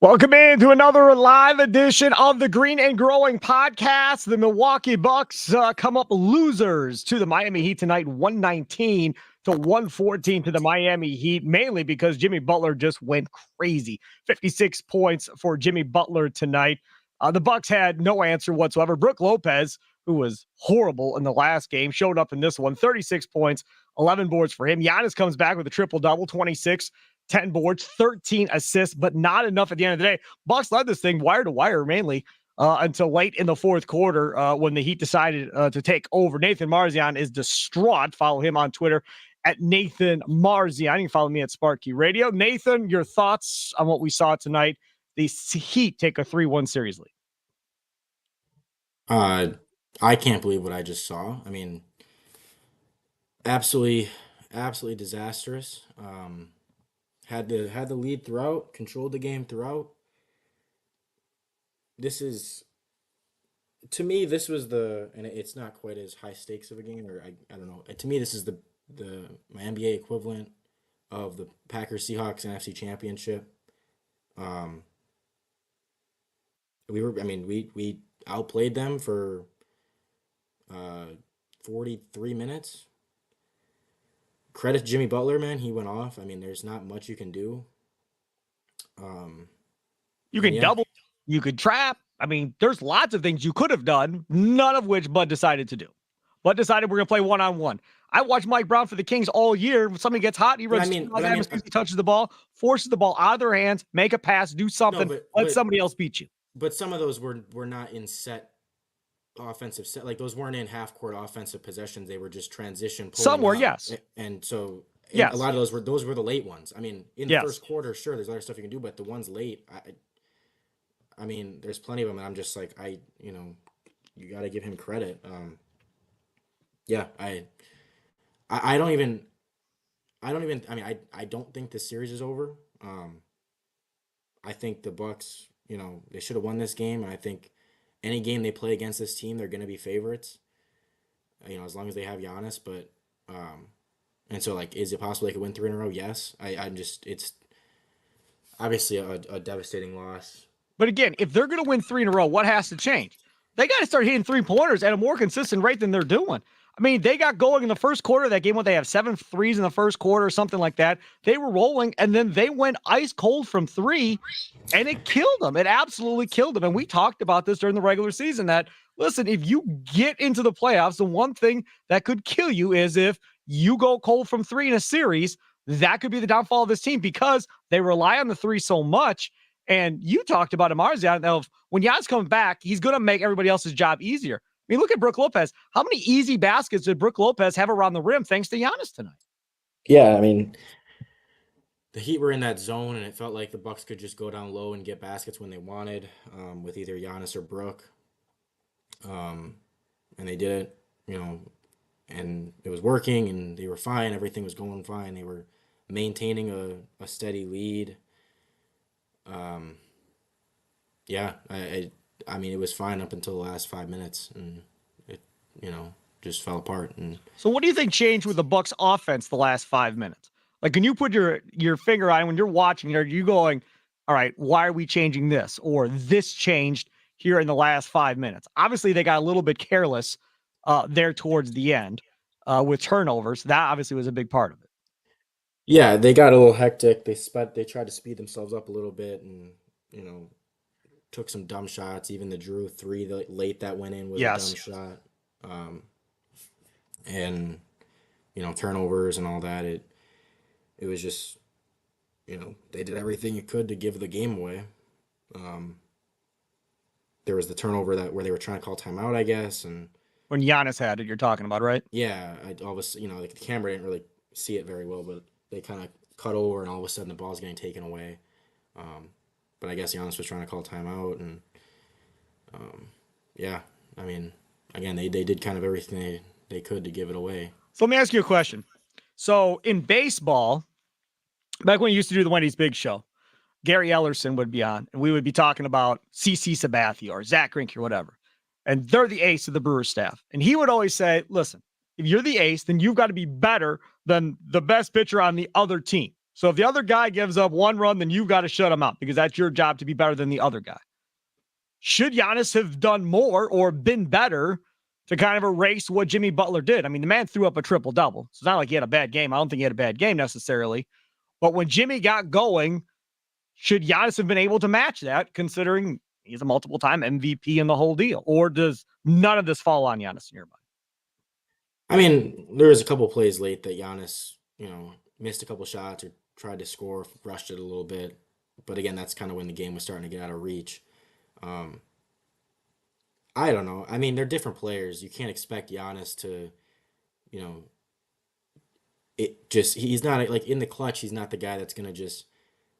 Welcome into another live edition of the Green and Growing podcast. The Milwaukee Bucks come up losers to the Miami Heat tonight, 119 to 114 to the Miami Heat, mainly because Jimmy Butler just went crazy. 56 points for Jimmy Butler tonight. The Bucks had no answer whatsoever. Brook Lopez, who was horrible in the last game, showed up in this one, 36 points, 11 boards for him. Giannis comes back with a triple-double, 26 10 boards, 13 assists, but not enough at the end of the day. Bucks led this thing wire to wire mainly until late in the fourth quarter when the Heat decided to take over. Nathan Marzian is distraught. Follow him on Twitter at Nathan Marzian. You can follow me at Sparky Radio. Nathan, your thoughts on what we saw tonight? The Heat take a 3-1 series lead. I can't believe what I just saw. I mean, absolutely disastrous. Had the lead throughout, controlled the game throughout. This is, to me, this was and it's not quite as high stakes of a game, or I don't know. To me, this is my NBA equivalent of the Packers Seahawks NFC Championship. We outplayed them for 43 minutes. Credit to Jimmy Butler, man. He went off. I mean, there's not much you can do. You could double, you could trap. I mean, there's lots of things you could have done, none of which Bud decided to do. Bud decided we're going to play one-on-one. I watched Mike Brown for the Kings all year. When somebody gets hot, he runs, he touches the ball, forces the ball out of their hands, make a pass, do something, let somebody else beat you. But some of those were not in set offensive set, like those weren't in half court offensive possessions. They were just transition. Some were, yes. And so yes, a lot of those were the late ones. I mean, in the first quarter, sure, there's other stuff you can do, but the ones late, I mean, there's plenty of them, and I'm just like, you got to give him credit. I don't even. I mean, I don't think this series is over. I think the Bucks, they should have won this game, and I think any game they play against this team, they're going to be favorites. As long as they have Giannis, but and so, like, is it possible they could win 3 in a row? Yes. It's obviously a devastating loss. But again, if they're going to win 3 in a row, what has to change? They got to start hitting 3-pointers at a more consistent rate than they're doing. I mean, they got going in the first quarter of that game when they have 7 threes in the first quarter or something like that. They were rolling, and then they went ice cold from 3, and it killed them. It absolutely killed them. And we talked about this during the regular season that, listen, if you get into the playoffs, the one thing that could kill you is if you go cold from 3 in a series. That could be the downfall of this team because they rely on the 3 so much. And you talked about Marzian of when Giannis comes back, he's going to make everybody else's job easier. I mean, look at Brook Lopez. How many easy baskets did Brook Lopez have around the rim thanks to Giannis tonight? Yeah, I mean, the Heat were in that zone, and it felt like the Bucks could just go down low and get baskets when they wanted with either Giannis or Brook. And they did it, and it was working, and they were fine. Everything was going fine. They were maintaining a steady lead. I mean, it was fine up until the last 5 minutes, and it, just fell apart. And so, what do you think changed with the Bucks' offense the last 5 minutes? Like, can you put your finger on when you're watching? Are you going, all right, why are we changing this, or this changed here in the last 5 minutes? Obviously, they got a little bit careless there towards the end with turnovers. That obviously was a big part of it. Yeah, they got a little hectic. They tried to speed themselves up a little bit, and took some dumb shots. Even the Drew 3 late that went in was a dumb shot. And turnovers and all that. It was just they did everything you could to give the game away. There was the turnover where they were trying to call timeout, I guess, and when Giannis had it, you're talking about, right? Yeah, all of a sudden, like the camera didn't really see it very well, but they kind of cut over, and all of a sudden the ball's getting taken away. But I guess Giannis was trying to call timeout, and yeah, I mean, again, they did kind of everything they could to give it away. So let me ask you a question. So in baseball, back when you used to do the Wendy's Big Show, Gary Ellerson would be on, and we would be talking about CC Sabathia or Zach Greinke or whatever. And they're the ace of the Brewers staff. And he would always say, listen, if you're the ace, then you've got to be better than the best pitcher on the other team. So if the other guy gives up one run, then you've got to shut him out because that's your job to be better than the other guy. Should Giannis have done more or been better to kind of erase what Jimmy Butler did? I mean, the man threw up a triple-double. So it's not like he had a bad game. I don't think he had a bad game necessarily. But when Jimmy got going, should Giannis have been able to match that, considering he's a multiple-time MVP in the whole deal? Or does none of this fall on Giannis in your mind? I mean, there was a couple plays late that Giannis, missed a couple shots or tried to score, rushed it a little bit. But again, that's kind of when the game was starting to get out of reach. I don't know. I mean, they're different players. You can't expect Giannis to, he's not like in the clutch. He's not the guy that's going to just,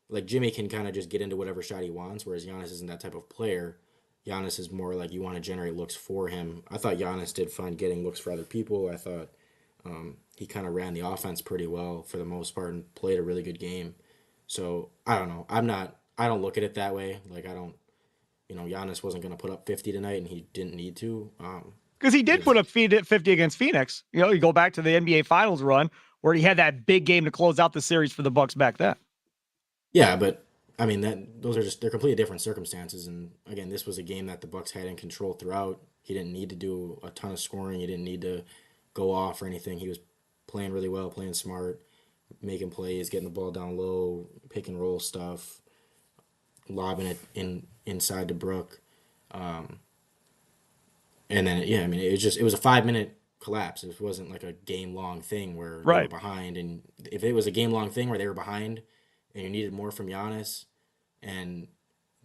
like Jimmy can kind of just get into whatever shot he wants, whereas Giannis isn't that type of player. Giannis is more like you want to generate looks for him. I thought Giannis did fine getting looks for other people. I thought he kind of ran the offense pretty well for the most part and played a really good game. So I don't know. I don't look at it that way. Like Giannis wasn't going to put up 50 tonight, and he didn't need to. Because he did put up 50 against Phoenix. You go back to the NBA Finals run where he had that big game to close out the series for the Bucks back then. Yeah, but I mean they're completely different circumstances. And again, this was a game that the Bucks had in control throughout. He didn't need to do a ton of scoring. He didn't need to go off or anything. He was playing really well, playing smart, making plays, getting the ball down low, pick and roll stuff, lobbing it inside to Brook. And then it was a 5-minute collapse. It wasn't like a game long thing where they were behind. And if it was a game long thing where they were behind and you needed more from Giannis, and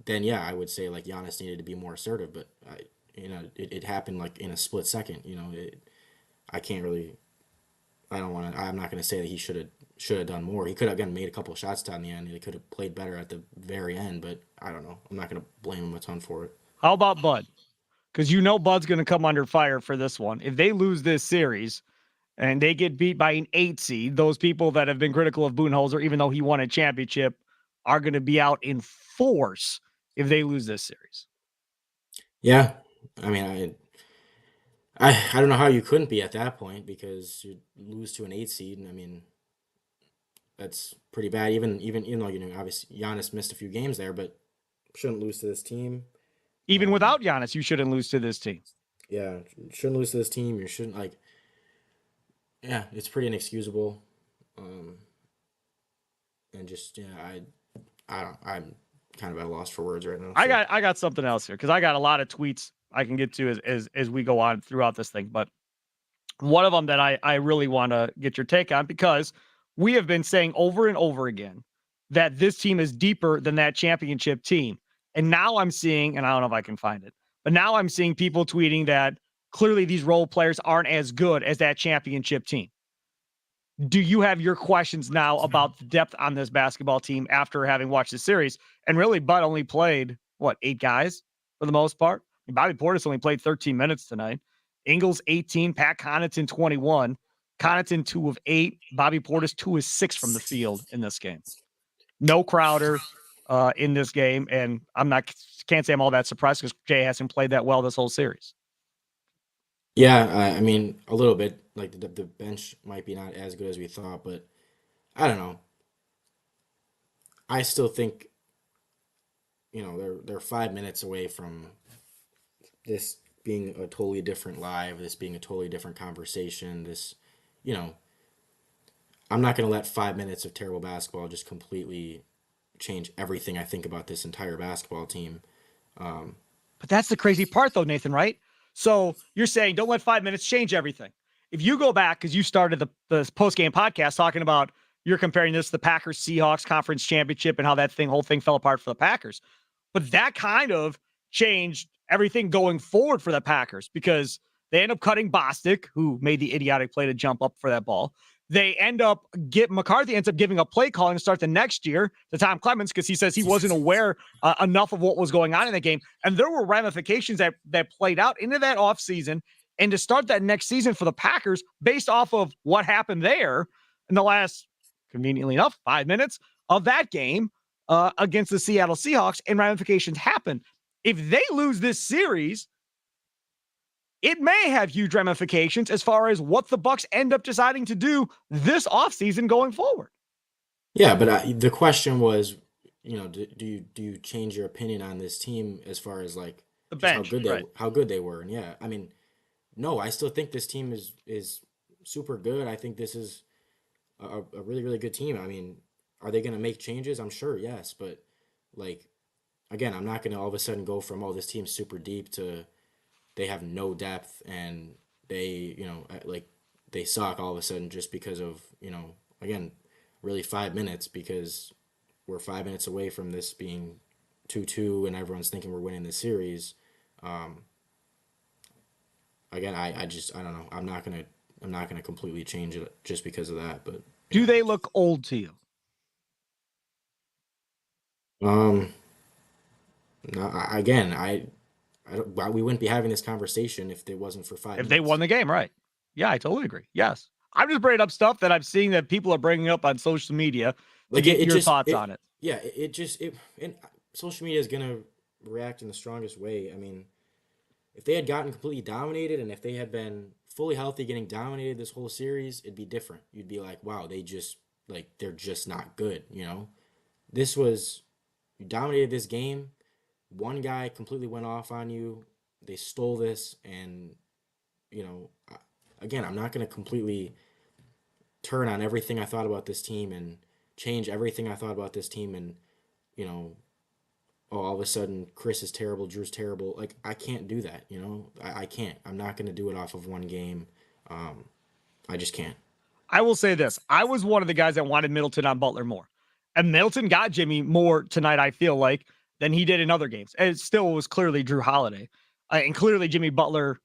then I would say like Giannis needed to be more assertive. But it happened like in a split second. I'm not going to say that he should have done more. He could have, again, made a couple of shots down the end. He could have played better at the very end, but I don't know. I'm not going to blame him a ton for it. How about Bud? Because Bud's going to come under fire for this one. If they lose this series and they get beat by an 8 seed, those people that have been critical of Budenholzer, even though he won a championship, are going to be out in force if they lose this series. Yeah. I mean, I don't know how you couldn't be at that point, because you lose to an 8 seed, and I mean, that's pretty bad. Even obviously Giannis missed a few games there, but shouldn't lose to this team. Even without Giannis, you shouldn't lose to this team. Yeah, shouldn't lose to this team. You shouldn't it's pretty inexcusable. And just I'm kind of at a loss for words right now. So. I got something else here because I got a lot of tweets I can get to as we go on throughout this thing. But one of them that I really want to get your take on, because we have been saying over and over again that this team is deeper than that championship team. And now I'm seeing, and I don't know if I can find it, but now I'm seeing people tweeting that clearly these role players aren't as good as that championship team. Do you have your questions now about the depth on this basketball team after having watched the series? And really, Bud only played, 8 guys for the most part? I mean, Bobby Portis only played 13 minutes tonight. Ingles, 18. Pat Connaughton, 21. Connaughton, 2 of 8. Bobby Portis, 2 of 6 from the field in this game. No Crowder in this game, and can't say I'm all that surprised because Jay hasn't played that well this whole series. Yeah, I mean, a little bit. Like the bench might be not as good as we thought, but I don't know. I still think, they're 5 minutes away from this being a totally different live, this being a totally different conversation. This, I'm not going to let 5 minutes of terrible basketball just completely change everything I think about this entire basketball team. But that's the crazy part, though, Nathan, right? So you're saying don't let 5 minutes change everything. If you go back, because you started the post-game podcast talking about you're comparing this to the Packers-Seahawks conference championship and how that whole thing fell apart for the Packers. But that kind of changed everything going forward for the Packers because they end up cutting Bostic, who made the idiotic play to jump up for that ball. McCarthy ends up giving up play calling to start the next year to Tom Clements because he says he wasn't aware enough of what was going on in the game. And there were ramifications that played out into that offseason and to start that next season for the Packers based off of what happened there in the last, conveniently enough, 5 minutes of that game against the Seattle Seahawks, and ramifications happen. If they lose this series, it may have huge ramifications as far as what the Bucks end up deciding to do this offseason going forward. Yeah, but the question was, do you change your opinion on this team as far as like The just bench, right? how good they were? And yeah, I mean, no, I still think this team is super good. I think this is a really really good team. I mean, are they going to make changes? I'm sure, yes, but like again, I'm not going to all of a sudden go from, oh, this team's super deep to they have no depth and they, like they suck all of a sudden just because of, again, really 5 minutes, because we're 5 minutes away from this being 2-2 and everyone's thinking we're winning the series. Um, Again, I don't know. I'm not gonna completely change it just because of that. But Do they look old to you? um, no, again, I don't, we wouldn't be having this conversation if it wasn't for five If they won minutes. the game, right? Yeah, I totally agree. Yes. I'm just bringing up stuff that I'm seeing that people are bringing up on social media to Like get it your just thoughts on it. yeah, it just it and social media is gonna react in the strongest way. I mean, if they had gotten completely dominated and if they had been fully healthy getting dominated this whole series, it'd be different. You'd be like, wow, they're just not good, you know? This was you dominated this game. One guy completely went off on you. They stole this and again, I'm not going to completely turn on everything I thought about this team and change everything I thought about this team and, you know, oh, all of a sudden Chris is terrible, Drew's terrible. Like I can't do that, I can't. I'm not going to do it off of one game. Um, I just can't. I will say this. I was one of the guys that wanted Middleton on Butler more. And Middleton got Jimmy more tonight, I feel like, than he did in other games. And it still was clearly Drew Holiday. And clearly Jimmy Butler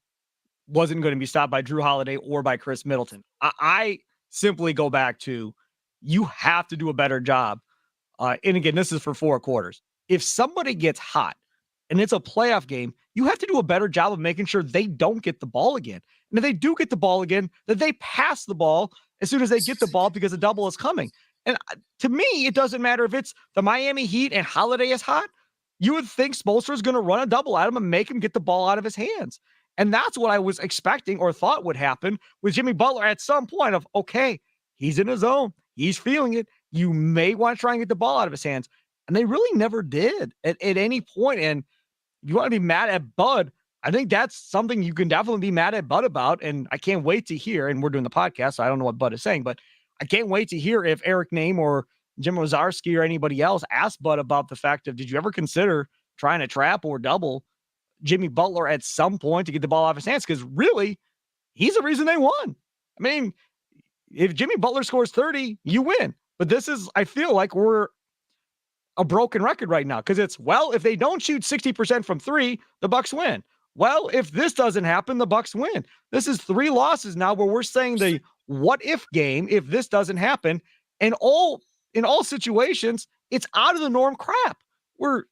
wasn't going to be stopped by Drew Holiday or by Chris Middleton. I simply go back to you have to do a better job. And again, this is for 4 quarters. If somebody gets hot and it's a playoff game, you have to do a better job of making sure they don't get the ball again. And if they do get the ball again, that they pass the ball as soon as they get the ball because a double is coming. And to me, it doesn't matter if it's the Miami Heat and Holiday is hot. You would think Spoelstra is going to run a double at him and make him get the ball out of his hands. And that's what I was expecting or thought would happen with Jimmy Butler at some point of, okay, he's in his zone. He's feeling it. You may want to try and get the ball out of his hands. And they really never did at any point. And if you want to be mad at Bud, I think that's something you can definitely be mad at Bud about. And I can't wait to hear, and we're doing the podcast, so I don't know what Bud is saying, but I can't wait to hear if Eric Name or Jim Ozarski or anybody else asked Bud about the fact of, did you ever consider trying to trap or double Jimmy Butler at some point to get the ball off his hands? Because really, he's the reason they won. I mean, if Jimmy Butler scores 30, you win. But this is, I feel like we're a broken record right now because it's, well, if they don't shoot 60% from 3, the Bucks win. Well, if this doesn't happen, the Bucks win. This is 3 losses now where we're saying the what if game if this doesn't happen. And in all situations, it's out of the norm crap. We're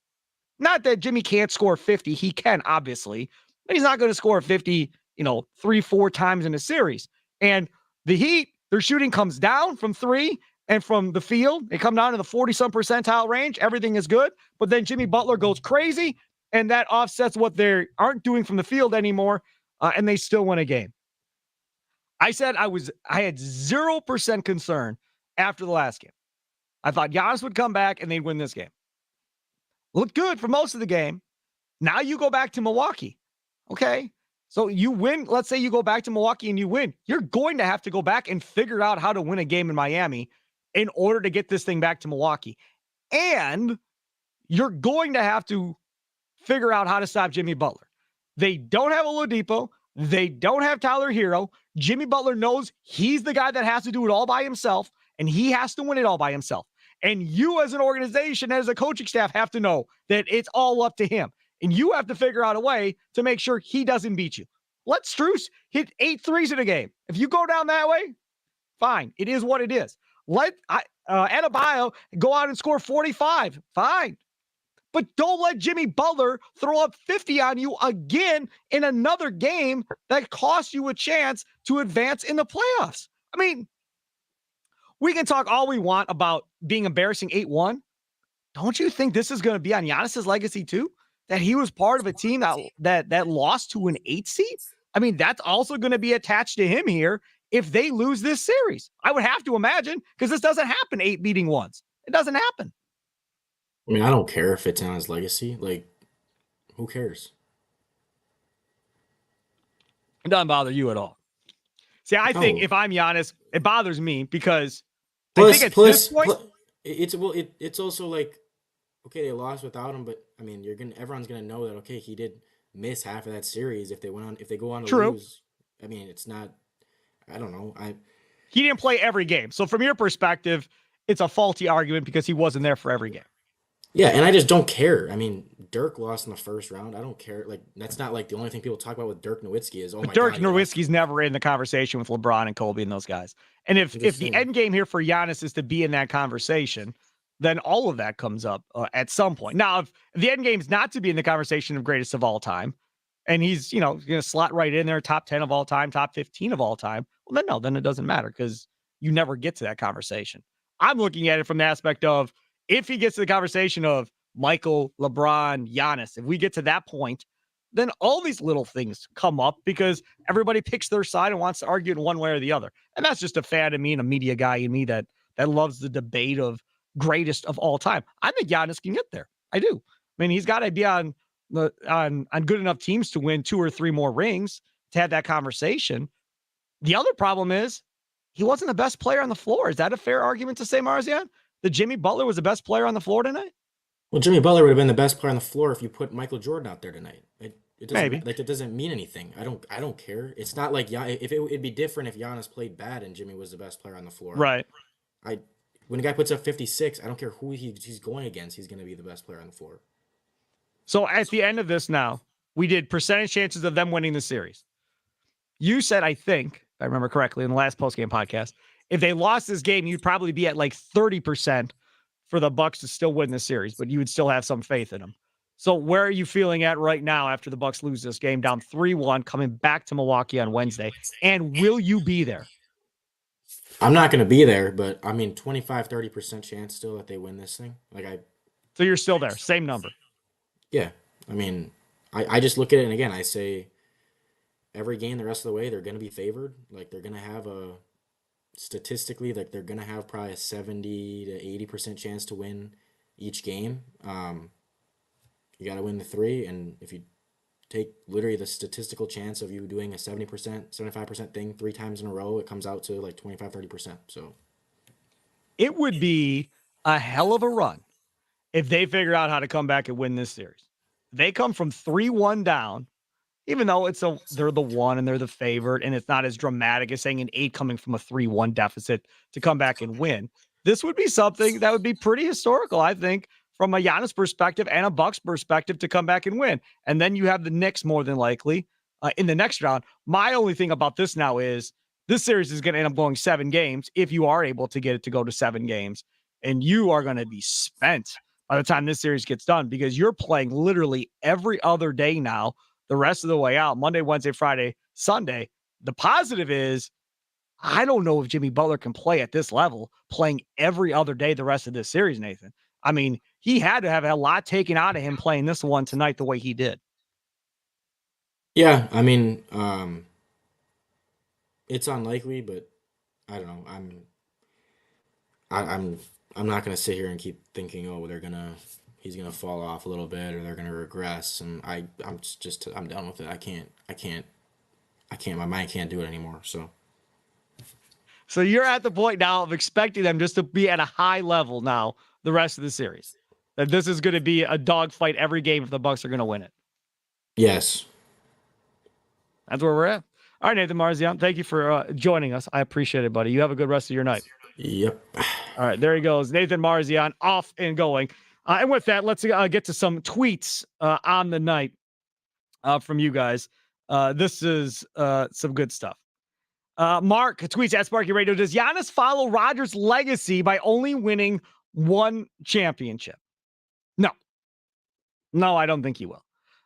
not that Jimmy can't score 50. He can, obviously, but he's not going to score 50, 3-4 times in a series. And the Heat, their shooting comes down from 3 and from the field. They come down to the 40-some percentile range. Everything is good. But then Jimmy Butler goes crazy, and that offsets what they aren't doing from the field anymore, and they still win a game. I said I had 0% concern after the last game. I thought Giannis would come back and they'd win this game. Looked good for most of the game. Now you go back to Milwaukee. Okay. So you win. Let's say you go back to Milwaukee and you win. You're going to have to go back and figure out how to win a game in Miami in order to get this thing back to Milwaukee. And you're going to have to figure out how to stop Jimmy Butler. They don't have Oladipo. They don't have Tyler Hero. Jimmy Butler knows he's the guy that has to do it all by himself, and he has to win it all by himself. And you as an organization, as a coaching staff, have to know that it's all up to him. And you have to figure out a way to make sure he doesn't beat you. Let Strus hit 8 threes in a game. If you go down that way, fine. It is what it is. Let Adebayo go out and score 45. Fine. But don't let Jimmy Butler throw up 50 on you again in another game that costs you a chance to advance in the playoffs. I mean, we can talk all we want about being embarrassing 8-1. Don't you think this is going to be on Giannis's legacy too? That he was part of a team that lost to an 8 seed? I mean, that's also going to be attached to him here if they lose this series. I would have to imagine, because this doesn't happen 8 beating ones. It doesn't happen. I mean, I don't care if it's on his legacy. Like, who cares? It doesn't bother you at all. See, I think No. if I'm Giannis, it bothers me because I Plus, think at plus, this point, plus it's also like, okay, they lost without him, but I mean, everyone's gonna know that, okay, he did miss half of that series if they go on to true, lose. I mean, it's not. I don't know. he didn't play every game. So from your perspective, it's a faulty argument because he wasn't there for every game. Yeah, and I just don't care. I mean, Dirk lost in the first round. I don't care. Like, that's not like the only thing people talk about with Dirk Nowitzki is, oh But my Dirk God, he lost. Nowitzki's never in the conversation with LeBron and Kobe and those guys. And if I'm just the saying. end game here for Giannis is to be in that conversation, then all of that comes up at some point. Now, if the end game is not to be in the conversation of greatest of all time, and he's, going to slot right in there, top 10 of all time, top 15 of all time, well, then no, then it doesn't matter because you never get to that conversation. I'm looking at it from the aspect of if he gets to the conversation of Michael, LeBron, Giannis, if we get to that point, then all these little things come up because everybody picks their side and wants to argue in one way or the other. And that's just a fan of me and a media guy in me that loves the debate of greatest of all time. I think Giannis can get there. I do. I mean, he's got to be on good enough teams to win 2 or 3 more rings to have that conversation. The other problem is he wasn't the best player on the floor. Is that a fair argument to say, Marzian? That Jimmy Butler was the best player on the floor tonight? Well, Jimmy Butler would have been the best player on the floor if you put Michael Jordan out there tonight. It doesn't Maybe. like it doesn't mean anything. I don't care. It's not like it'd be different if Giannis played bad and Jimmy was the best player on the floor. Right. When a guy puts up 56, I don't care who he's going against. He's going to be the best player on the floor. So at the end of this now, we did percentage chances of them winning the series. You said, I think, if I remember correctly, in the last postgame podcast, if they lost this game, you'd probably be at like 30% for the Bucks to still win the series, but you would still have some faith in them. So where are you feeling at right now after the Bucks lose this game, down 3-1, coming back to Milwaukee on Wednesday? And will you be there? I'm not going to be there, but I mean, 25-30% chance still that they win this thing. So you're still there, same number. Yeah. I mean, I just look at it, and again, I say every game the rest of the way, they're going to be favored. Like, they're going to have statistically, like, they're going to have probably a 70 to 80% chance to win each game. You got to win the 3, and if you take literally the statistical chance of you doing a 70%, 75% thing 3 times in a row, it comes out to like 25-30%. So it would be a hell of a run if they figure out how to come back and win this series. They come from 3-1 down, even though they're the 1 and they're the favorite, and it's not as dramatic as saying an 8 coming from a 3-1 deficit to come back and win. This would be something that would be pretty historical, I think, from a Giannis perspective and a Bucks perspective to come back and win. And then you have the Knicks more than likely in the next round. My only thing about this now is this series is going to end up going 7 games if you are able to get it to go to 7 games. And you are going to be spent by the time this series gets done because you're playing literally every other day now, the rest of the way out, Monday, Wednesday, Friday, Sunday. The positive is I don't know if Jimmy Butler can play at this level, playing every other day the rest of this series, Nathan. I mean, he had to have a lot taken out of him playing this one tonight the way he did. Yeah, I mean, it's unlikely, but I don't know. I'm not gonna sit here and keep thinking, oh, he's gonna fall off a little bit or they're gonna regress, and I'm done with it. I can't. My mind can't do it anymore. So you're at the point now of expecting them just to be at a high level now the rest of the series. That this is going to be a dogfight every game if the Bucks are going to win it. Yes. That's where we're at. All right, Nathan Marzian, thank you for joining us. I appreciate it, buddy. You have a good rest of your night. Yep. All right, there he goes. Nathan Marzian off and going. And with that, let's get to some tweets on the night from you guys. This is some good stuff. Mark tweets at Sparky Radio. Does Giannis follow Rodgers' legacy by only winning 1 championship? No, I don't think he will.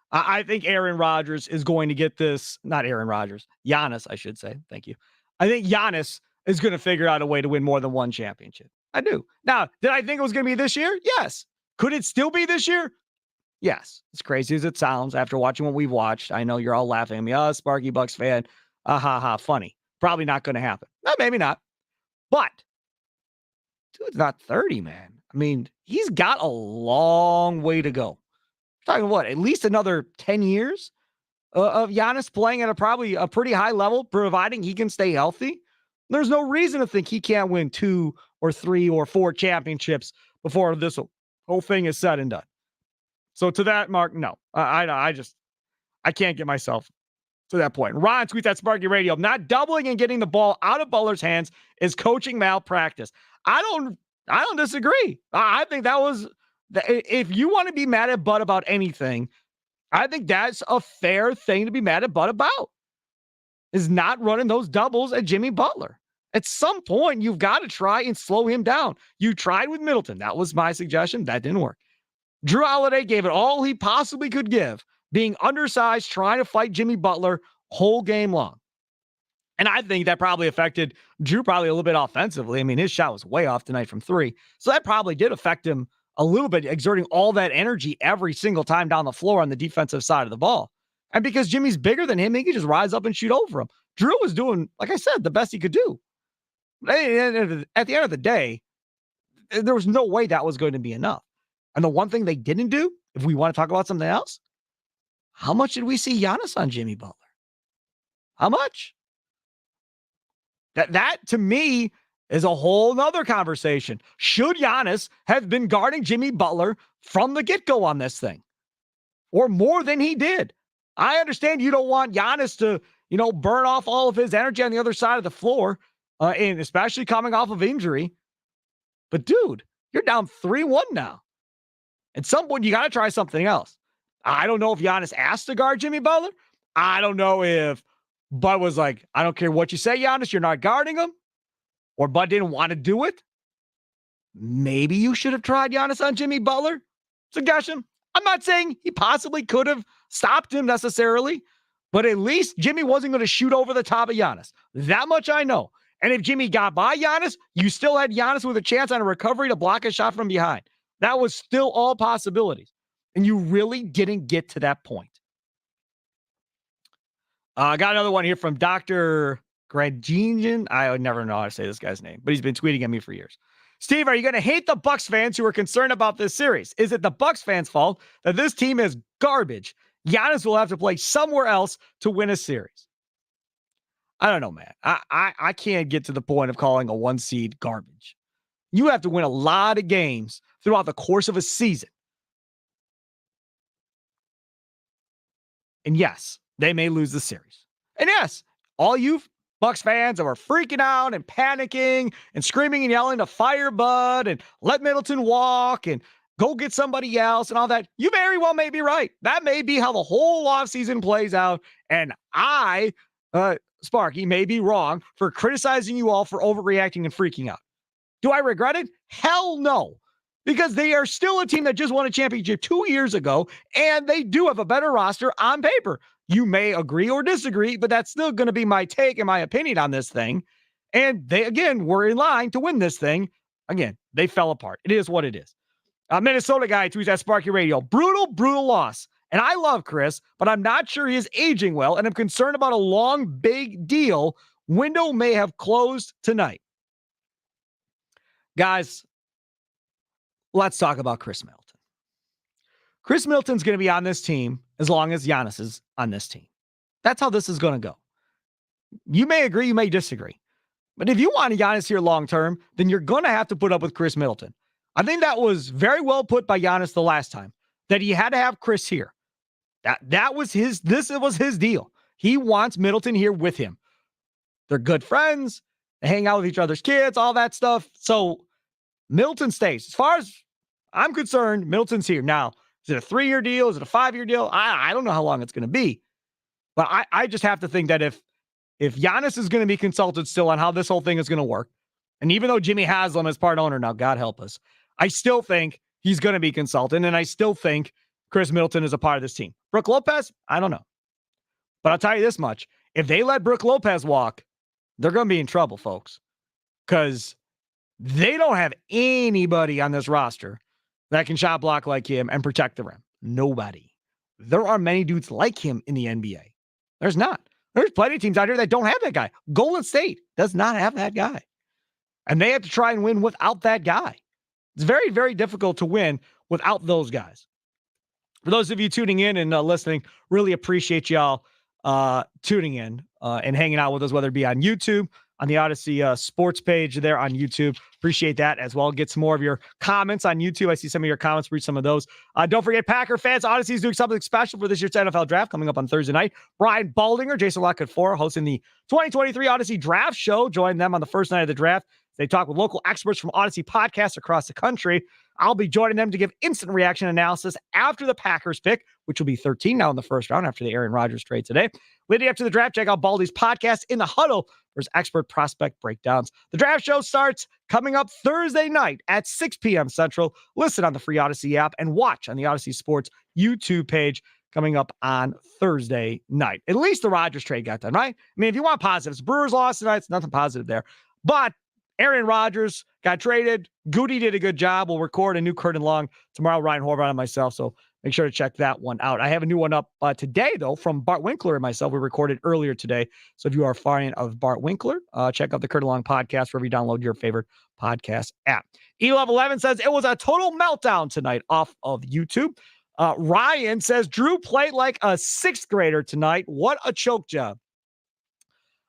I think Aaron Rodgers is going to get this. Not Aaron Rodgers. Giannis, I should say. Thank you. I think Giannis is going to figure out a way to win more than 1 championship. I do. Now, did I think it was going to be this year? Yes. Could it still be this year? Yes. As crazy as it sounds after watching what we've watched. I know you're all laughing at me. Oh, Sparky Bucks fan. Ha, funny. Probably not going to happen. Maybe not. But dude's not 30, man. I mean, he's got a long way to go. We're talking what? At least another 10 years of Giannis playing at probably a pretty high level, providing he can stay healthy. There's no reason to think he can't win 2 or 3 or 4 championships before this whole thing is said and done. So to that, Mark, no. I can't get myself to that point. Ron tweets at Sparky Radio, not doubling and getting the ball out of Butler's hands is coaching malpractice. I don't disagree. I think that was, if you want to be mad at Bud about anything, I think that's a fair thing to be mad at Bud about, is not running those doubles at Jimmy Butler. At some point, you've got to try and slow him down. You tried with Middleton. That was my suggestion. That didn't work. Drew Holiday gave it all he possibly could give, being undersized, trying to fight Jimmy Butler whole game long. And I think that probably affected Drew probably a little bit offensively. I mean, his shot was way off tonight from 3. So that probably did affect him a little bit, exerting all that energy every single time down the floor on the defensive side of the ball. And because Jimmy's bigger than him, he could just rise up and shoot over him. Drew was doing, like I said, the best he could do. At the end of the day, there was no way that was going to be enough. And the one thing they didn't do, if we want to talk about something else, how much did we see Giannis on Jimmy Butler? How much? That to me is a whole nother conversation. Should Giannis have been guarding Jimmy Butler from the get-go on this thing? Or more than he did? I understand you don't want Giannis to, burn off all of his energy on the other side of the floor, and especially coming off of injury. But dude, you're down 3-1 now. At some point, you got to try something else. I don't know if Giannis asked to guard Jimmy Butler. I don't know if Bud was like, I don't care what you say, Giannis, you're not guarding him. Or Bud didn't want to do it. Maybe you should have tried Giannis on Jimmy Butler. Suggestion. I'm not saying he possibly could have stopped him necessarily, but at least Jimmy wasn't going to shoot over the top of Giannis. That much I know. And if Jimmy got by Giannis, you still had Giannis with a chance on a recovery to block a shot from behind. That was still all possibilities. And you really didn't get to that point. I got another one here from Dr. Gradinian. I would never know how to say this guy's name, but he's been tweeting at me for years. Steve, are you going to hate the Bucks fans who are concerned about this series? Is it the Bucks fans' fault that this team is garbage? Giannis will have to play somewhere else to win a series. I don't know, man. I can't get to the point of calling a 1 seed garbage. You have to win a lot of games throughout the course of a season. And yes, they may lose the series. And yes, all you Bucks fans that were freaking out and panicking and screaming and yelling to fire Bud and let Middleton walk and go get somebody else and all that, you very well may be right. That may be how the whole offseason plays out. And I, Sparky, may be wrong for criticizing you all for overreacting and freaking out. Do I regret it? Hell no. Because they are still a team that just won a championship 2 years ago, and they do have a better roster on paper. You may agree or disagree, but that's still going to be my take and my opinion on this thing. And they, again, were in line to win this thing. Again, they fell apart. It is what it is. Minnesota guy tweets at Sparky Radio. Brutal loss. And I love Chris, but I'm not sure he is aging well, and I'm concerned about a long, big deal. Window may have closed tonight. Guys, let's talk about Chris Middleton. Chris Middleton's going to be on this team as long as Giannis is on this team. That's how this is going to go. You may agree, you may disagree. But if you want Giannis here long-term, then you're going to have to put up with Chris Middleton. I think that was very well put by Giannis the last time, that he had to have Chris here. That was his deal. He wants Middleton here with him. They're good friends. They hang out with each other's kids, all that stuff. So Middleton stays. As far as I'm concerned, Middleton's here. Now, is it a 3-year deal? Is it a 5-year deal? I don't know how long it's going to be. But I just have to think that if Giannis is going to be consulted still on how this whole thing is going to work, and even though Jimmy Haslam is part owner now, God help us, I still think he's going to be consulted, and I still think Chris Middleton is a part of this team. Brook Lopez, I don't know. But I'll tell you this much. If they let Brook Lopez walk, they're going to be in trouble, folks. Because they don't have anybody on this roster that can shot block like him and protect the rim. Nobody. There are many dudes like him in the NBA. There's not. There's plenty of teams out here that don't have that guy. Golden State does not have that guy. And they have to try and win without that guy. It's very, very difficult to win without those guys. For those of you tuning in and listening, really appreciate y'all tuning in and hanging out with us, whether it be on YouTube, on the Odyssey sports page there on YouTube. Appreciate that as well. Get some more of your comments on YouTube. I see some of your comments. Read some of those. Don't forget, Packer fans, Odyssey is doing something special for this year's NFL draft coming up on Thursday night. Brian Baldinger, Jason Lockett-Four hosting the 2023 Odyssey Draft Show. Join them on the first night of the draft. They talk with local experts from Odyssey podcasts across the country. I'll be joining them to give instant reaction analysis after the Packers pick, which will be 13 now in the first round after the Aaron Rodgers trade today. Leading up to the draft, check out Baldy's podcast, In the Huddle, for his expert prospect breakdowns. The draft show starts coming up Thursday night at 6 p.m. Central. Listen on the free Odyssey app and watch on the Odyssey Sports YouTube page coming up on Thursday night. At least the Rodgers trade got done, right? I mean, if you want positives, Brewers lost tonight. It's nothing positive there. But Aaron Rodgers got traded. Goody did a good job. We'll record a new Curtin Long tomorrow, Ryan Horvath and myself. So make sure to check that one out. I have a new one up today, though, from Bart Winkler and myself. We recorded earlier today. So if you are a fan of Bart Winkler, check out the Curtin Long podcast wherever you download your favorite podcast app. E-Love11 says it was a total meltdown tonight off of YouTube. Ryan says Drew played like a sixth grader tonight. What a choke job.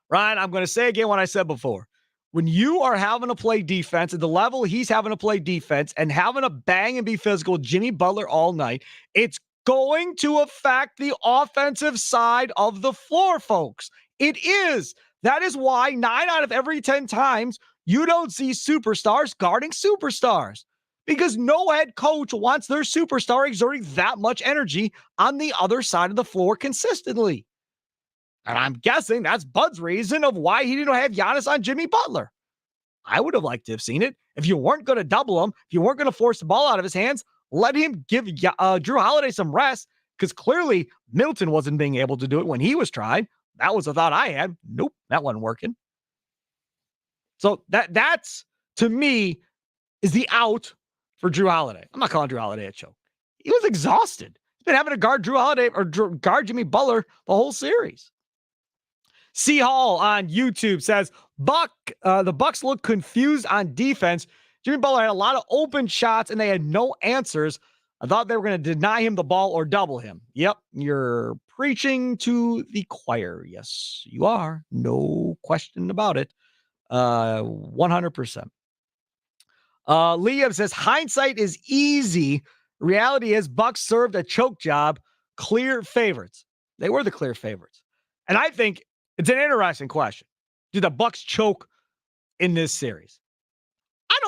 Ryan, I'm going to say again what I said before. When you are having to play defense at the level he's having to play defense and having to bang and be physical Jimmy Butler all night, it's going to affect the offensive side of the floor, folks. It is. That is why 9 out of every 10 times you don't see superstars guarding superstars, because no head coach wants their superstar exerting that much energy on the other side of the floor consistently. And I'm guessing that's Bud's reason of why he didn't have Giannis on Jimmy Butler. I would have liked to have seen it. If you weren't going to double him, if you weren't going to force the ball out of his hands, let him give Drew Holiday some rest, because clearly Middleton wasn't being able to do it when he was trying. That was a thought I had. Nope, that wasn't working. So that's, to me, is the out for Drew Holiday. I'm not calling Drew Holiday a choke. He was exhausted. He's been having to guard Drew Holiday or guard Jimmy Butler the whole series. C. Hall on YouTube says, the Bucks look confused on defense. Jimmy Butler had a lot of open shots and they had no answers. I thought they were going to deny him the ball or double him. Yep, you're preaching to the choir. Yes, you are. No question about it. 100%. Liam says, hindsight is easy. Reality is Bucks served a choke job. Clear favorites. They were the clear favorites. And I think it's an interesting question. Do the Bucks choke in this series? I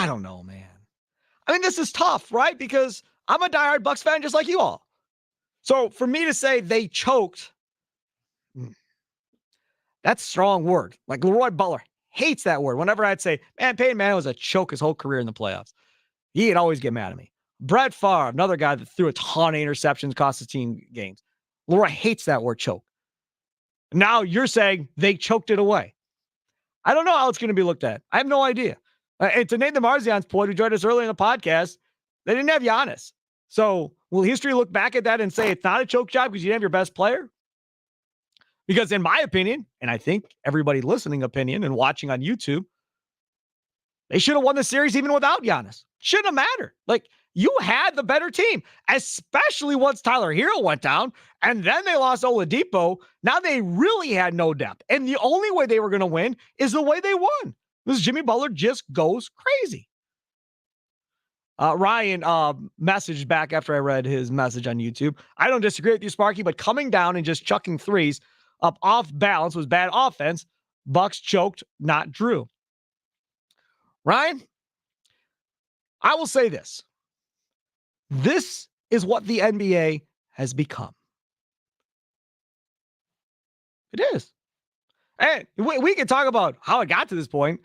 don't know, man. I mean, this is tough, right? Because I'm a diehard Bucks fan just like you all. So for me to say they choked, that's a strong word. Like Leroy Butler hates that word. Whenever I'd say, man, Peyton Manning was a choke his whole career in the playoffs, he'd always get mad at me. Brett Favre, another guy that threw a ton of interceptions, cost his team games. Leroy hates that word choke. Now you're saying they choked it away. I don't know how it's going to be looked at. I have no idea. And to Nathan Marzian's point, who joined us earlier in the podcast, they didn't have Giannis. So will history look back at that and say it's not a choke job because you didn't have your best player? Because in my opinion, and I think everybody listening opinion and watching on YouTube, they should have won the series even without Giannis. Shouldn't have mattered. Like, you had the better team, especially once Tyler Hero went down, and then they lost Oladipo. Now they really had no depth. And the only way they were going to win is the way they won. Because Jimmy Butler just goes crazy. Ryan messaged back after I read his message on YouTube. I don't disagree with you, Sparky, but coming down and just chucking threes up off balance was bad offense. Bucks choked, not Drew. Ryan, I will say this. This is what the NBA has become. It is. And we can talk about how it got to this point.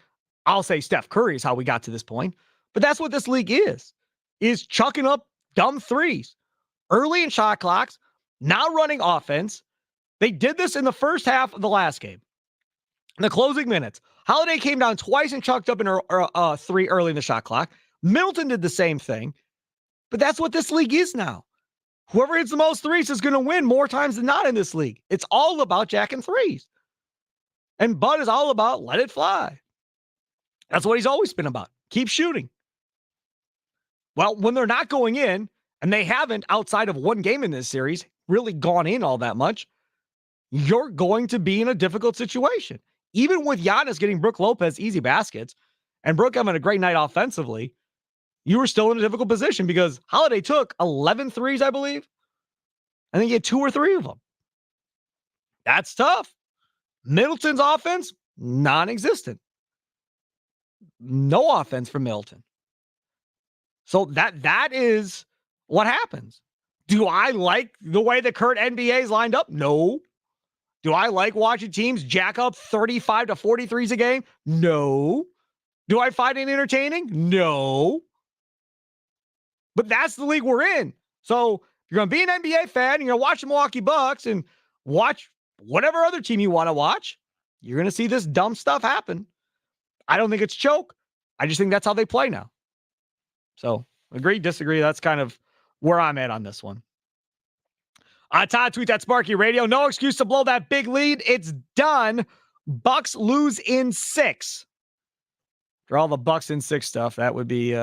I'll say Steph Curry is how we got to this point. But that's what this league is chucking up dumb threes early in shot clocks, now running offense. They did this in the first half of the last game. In the closing minutes, Holiday came down twice and chucked up a three early in the shot clock. Middleton did the same thing. But that's what this league is now. Whoever hits the most threes is going to win more times than not in this league. It's all about jacking threes. And Bud is all about let it fly. That's what he's always been about. Keep shooting. Well, when they're not going in, and they haven't, outside of one game in this series, really gone in all that much, you're going to be in a difficult situation. Even with Giannis getting Brook Lopez easy baskets and Brook having a great night offensively, you were still in a difficult position because Holiday took 11 threes, I believe. I think he had 2 or 3 of them. That's tough. Middleton's offense, non-existent. No offense from Middleton. So that is what happens. Do I like the way the current NBA is lined up? No. Do I like watching teams jack up 35 to 43s a game? No. Do I find it entertaining? No. But that's the league we're in. So if you're going to be an NBA fan, you're going to watch the Milwaukee Bucks and watch whatever other team you want to watch, you're going to see this dumb stuff happen. I don't think it's choke. I just think that's how they play now. So agree, disagree. That's kind of where I'm at on this one. Todd, tweet that Sparky Radio. No excuse to blow that big lead. It's done. Bucks lose in 6. For all the Bucks in 6 stuff, that would be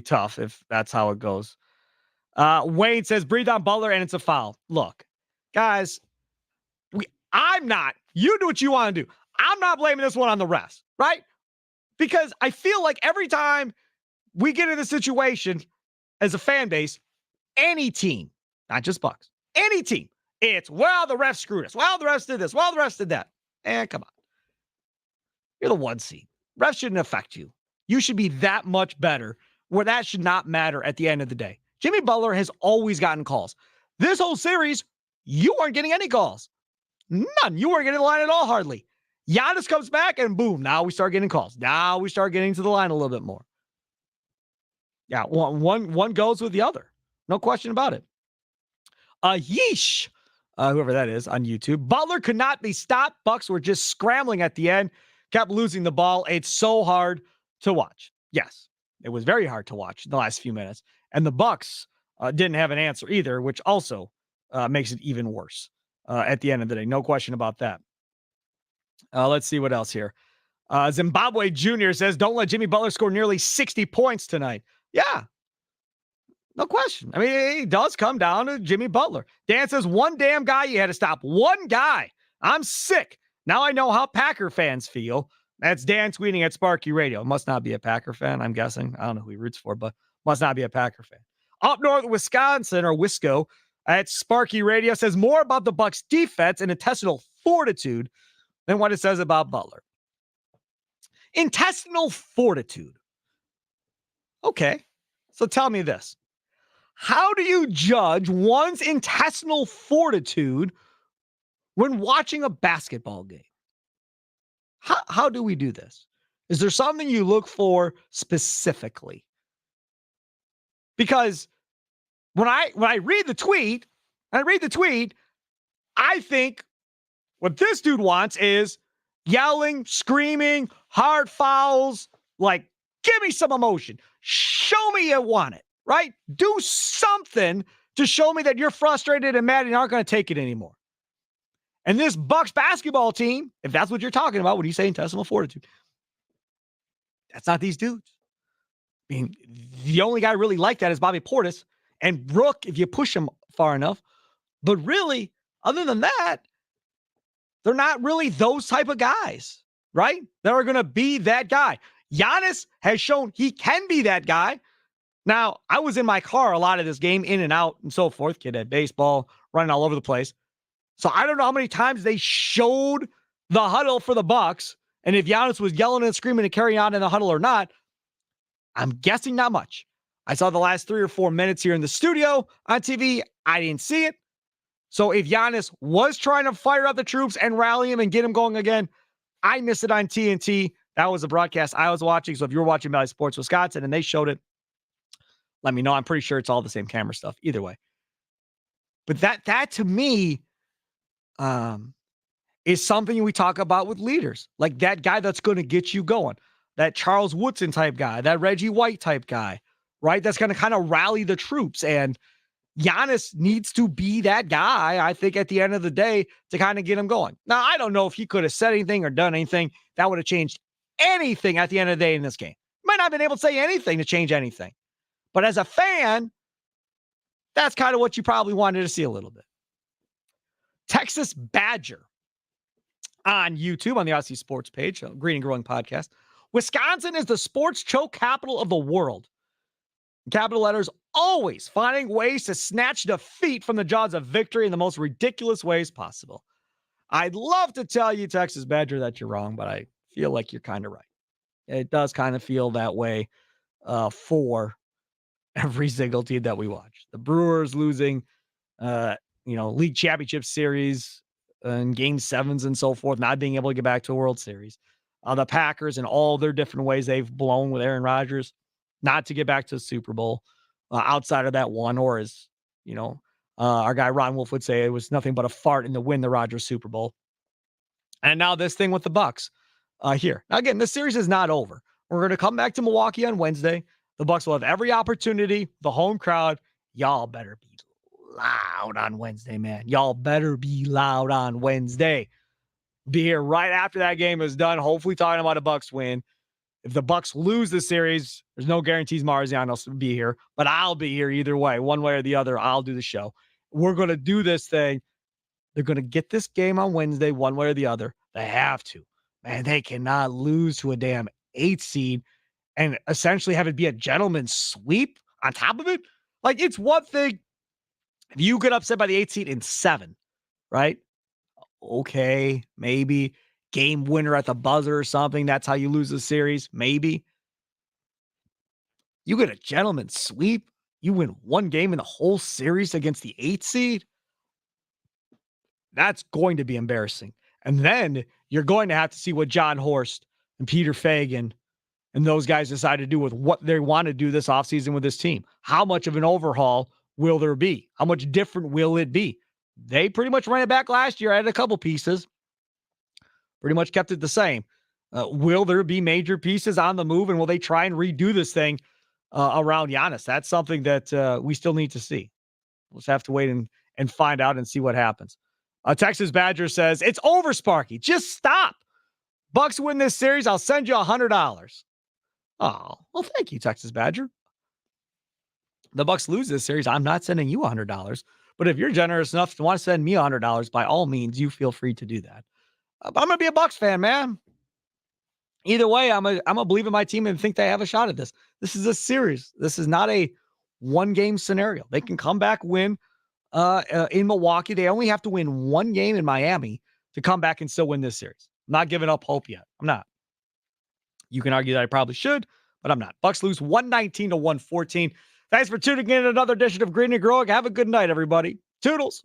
tough if that's how it goes. Wayne says, breathe on Butler and it's a foul. Look, guys, you do what you want to do. I'm not blaming this one on the refs, right? Because I feel like every time we get in a situation as a fan base, any team, not just Bucks, any team, it's, well, the refs screwed us. Well, the refs did this. Well, the refs did that. Come on. You're the 1 seed. Refs shouldn't affect you. You should be that much better where that should not matter at the end of the day. Jimmy Butler has always gotten calls. This whole series, you weren't getting any calls. None. You weren't getting the line at all, hardly. Giannis comes back and boom, now we start getting calls. Now we start getting to the line a little bit more. Yeah, one goes with the other. No question about it. Yeesh, whoever that is on YouTube. Butler could not be stopped. Bucks were just scrambling at the end, kept losing the ball. It's so hard to watch. Yes, it was very hard to watch the last few minutes. And the Bucks didn't have an answer either, which also makes it even worse at the end of the day. No question about that. Let's see what else here. Zimbabwe Jr. says, don't let Jimmy Butler score nearly 60 points tonight. Yeah, no question. I mean, it does come down to Jimmy Butler. Dan says, one damn guy you had to stop. One guy. I'm sick. Now I know how Packer fans feel. That's Dan tweeting at Sparky Radio. Must not be a Packer fan, I'm guessing. I don't know who he roots for, but must not be a Packer fan. Up north, Wisconsin, or Wisco, at Sparky Radio says more about the Bucks' defense and intestinal fortitude than what it says about Butler. Intestinal fortitude. Okay, so tell me this. How do you judge one's intestinal fortitude when watching a basketball game? How do we do this? Is there something you look for specifically? Because when I read the tweet, I think what this dude wants is yelling, screaming, hard fouls, like, give me some emotion. Show me you want it, right? Do something to show me that you're frustrated and mad and aren't going to take it anymore. And this Bucks basketball team, if that's what you're talking about when you say intestinal fortitude, that's not these dudes. I mean, the only guy really like that is Bobby Portis and Brook, if you push him far enough. But really, other than that, they're not really those type of guys, right? That are going to be that guy. Giannis has shown he can be that guy. Now, I was in my car a lot of this game, in and out and so forth. Kid at baseball, running all over the place. So I don't know how many times they showed the huddle for the Bucks, and if Giannis was yelling and screaming and carrying on in the huddle or not. I'm guessing not much. I saw the last 3 or 4 minutes here in the studio on TV. I didn't see it. So if Giannis was trying to fire up the troops and rally him and get him going again, I missed it on TNT. That was the broadcast I was watching. So if you were watching Valley Sports Wisconsin and they showed it, let me know. I'm pretty sure it's all the same camera stuff either way. But that to me is something we talk about with leaders. Like that guy that's going to get you going. That Charles Woodson type guy, that Reggie White type guy, right? That's going to kind of rally the troops. And Giannis needs to be that guy, I think, at the end of the day to kind of get him going. Now, I don't know if he could have said anything or done anything that would have changed anything at the end of the day in this game. Might not have been able to say anything to change anything. But as a fan, that's kind of what you probably wanted to see a little bit. Texas Badger on YouTube on the Aussie Sports page, Green and Growing Podcast. Wisconsin is the sports choke capital of the world. Capital letters always finding ways to snatch defeat from the jaws of victory in the most ridiculous ways possible. I'd love to tell you, Texas Badger, that you're wrong, but I feel like you're kind of right. It does kind of feel that way for every single team that we watch. The Brewers losing, league championship series and game sevens and so forth, not being able to get back to a World Series. The Packers and all their different ways they've blown with Aaron Rodgers, not to get back to the Super Bowl outside of that one, or as, our guy Ron Wolf would say, it was nothing but a fart in the win the Rodgers Super Bowl. And now this thing with the Bucks here. Now, again, this series is not over. We're going to come back to Milwaukee on Wednesday. The Bucks will have every opportunity. The home crowd, y'all better be loud on Wednesday, man. Y'all better be loud on Wednesday. Be here right after that game is done. Hopefully talking about a Bucks win. If the Bucks lose the series, there's no guarantees Marziano will be here, but I'll be here either way. One way or the other, I'll do the show. We're going to do this thing. They're going to get this game on Wednesday, one way or the other. They have to. Man, they cannot lose to a damn 8 seed and essentially have it be a gentleman's sweep on top of it. Like, it's one thing if you get upset by the 8 seed in 7, right? Okay, maybe game winner at the buzzer or something. That's how you lose the series. Maybe. You get a gentleman's sweep. You win one game in the whole series against the 8 seed. That's going to be embarrassing. And then you're going to have to see what John Horst and Peter Fagan and those guys decide to do with what they want to do this offseason with this team. How much of an overhaul will there be? How much different will it be? They pretty much ran it back last year. I had a couple pieces. Pretty much kept it the same. Will there be major pieces on the move, and will they try and redo this thing around Giannis? That's something that we still need to see. We'll just have to wait and find out and see what happens. Texas Badger says, it's over, Sparky. Just stop. Bucks win this series, I'll send you $100. Oh, well, thank you, Texas Badger. The Bucks lose this series, I'm not sending you $100. But if you're generous enough to want to send me $100, by all means, you feel free to do that. I'm going to be a Bucks fan, man. Either way, I'm going to believe in my team and think they have a shot at this. This is a series. This is not a one-game scenario. They can come back, win in Milwaukee. They only have to win one game in Miami to come back and still win this series. I'm not giving up hope yet. I'm not. You can argue that I probably should, but I'm not. Bucks lose 119-114. Thanks for tuning in to another edition of Green and Growing. Have a good night, everybody. Toodles.